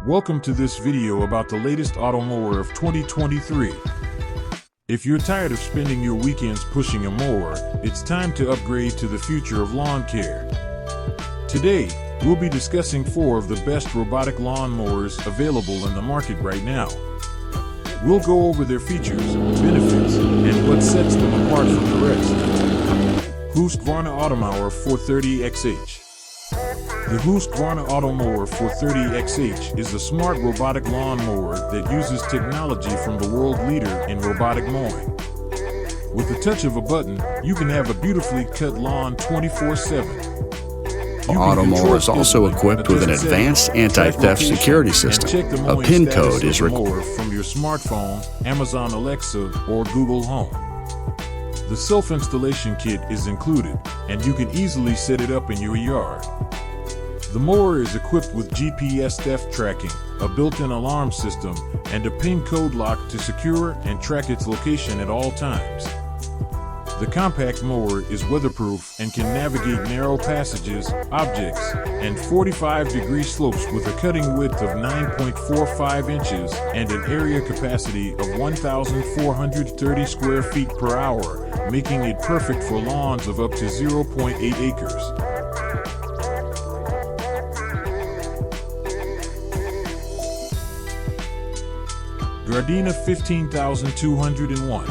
Welcome to this video about the latest Automower of 2023. If you're tired of spending your weekends pushing a mower, it's time to upgrade to the future of lawn care. Today, we'll be discussing 4 of the best robotic lawnmowers available in the market right now. We'll go over their features, benefits, and what sets them apart from the rest. Husqvarna Automower 430XH. The Husqvarna Automower 430XH is a smart robotic lawnmower that uses technology from the world leader in robotic mowing. With the touch of a button, you can have a beautifully cut lawn 24/7. The Automower is also equipped with an advanced anti-theft security system. A PIN code is required from your smartphone, Amazon Alexa, or Google Home. The self-installation kit is included, and you can easily set it up in your yard. The mower is equipped with GPS theft tracking, a built-in alarm system, and a PIN code lock to secure and track its location at all times. The compact mower is weatherproof and can navigate narrow passages, objects, and 45-degree slopes with a cutting width of 9.45 inches and an area capacity of 1,430 square feet per hour, making it perfect for lawns of up to 0.8 acres. GARDENA 15201.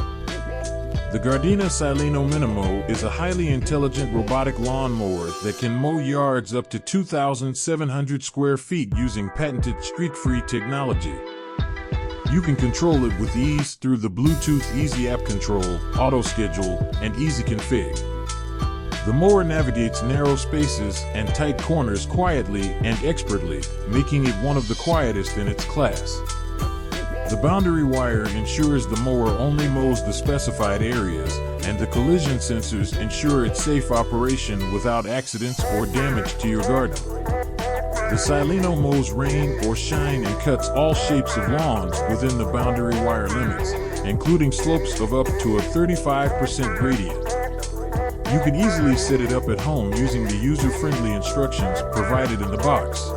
The GARDENA Sileno Minimo is a highly intelligent robotic lawnmower that can mow yards up to 2,700 square feet using patented street-free technology. You can control it with ease through the Bluetooth Easy App Control, Auto Schedule, and Easy Config. The mower navigates narrow spaces and tight corners quietly and expertly, making it one of the quietest in its class. The boundary wire ensures the mower only mows the specified areas, and the collision sensors ensure its safe operation without accidents or damage to your garden. The Sileno mows rain or shine and cuts all shapes of lawns within the boundary wire limits, including slopes of up to a 35% gradient. You can easily set it up at home using the user-friendly instructions provided in the box.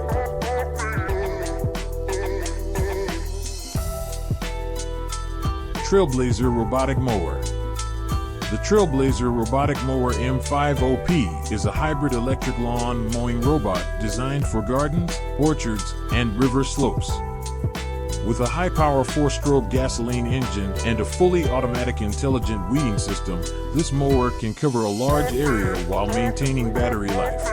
Trailblazer Robotic Mower. The Trailblazer Robotic Mower M50P is a hybrid electric lawn mowing robot designed for gardens, orchards, and river slopes. With a high-power 4-stroke gasoline engine and a fully automatic intelligent weeding system, this mower can cover a large area while maintaining battery life.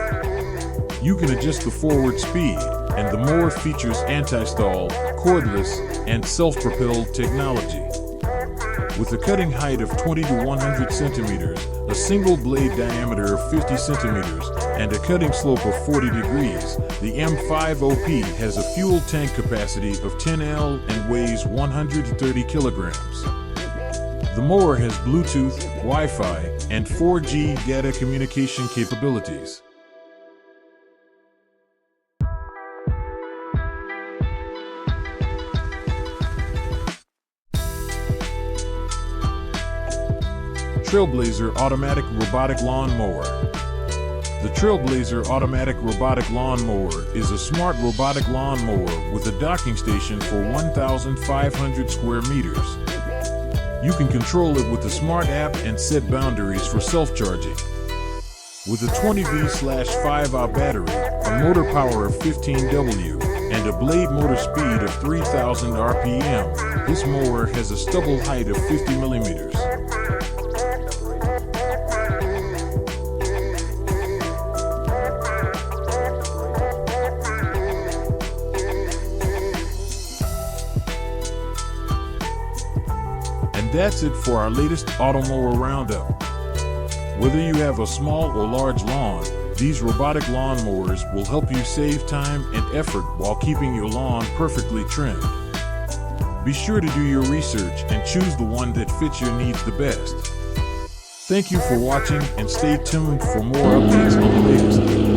You can adjust the forward speed, and the mower features anti-stall, cordless, and self-propelled technology. With a cutting height of 20 to 100 centimeters, a single blade diameter of 50 centimeters, and a cutting slope of 40 degrees, the M50P has a fuel tank capacity of 10L and weighs 130 kilograms. The mower has Bluetooth, Wi-Fi, and 4G data communication capabilities. Trailblazer Automatic Robotic Lawnmower. The Trailblazer Automatic Robotic Lawnmower is a smart robotic lawnmower with a docking station for 1,500 square meters. You can control it with a smart app and set boundaries for self-charging. With a 20V/5Ah battery, a motor power of 15W, and a blade motor speed of 3,000 RPM, this mower has a stubble height of 50 millimeters. And that's it for our latest Automower Roundup. Whether you have a small or large lawn, these robotic lawnmowers will help you save time and effort while keeping your lawn perfectly trimmed. Be sure to do your research and choose the one that fits your needs the best. Thank you for watching and stay tuned for more updates on the latest.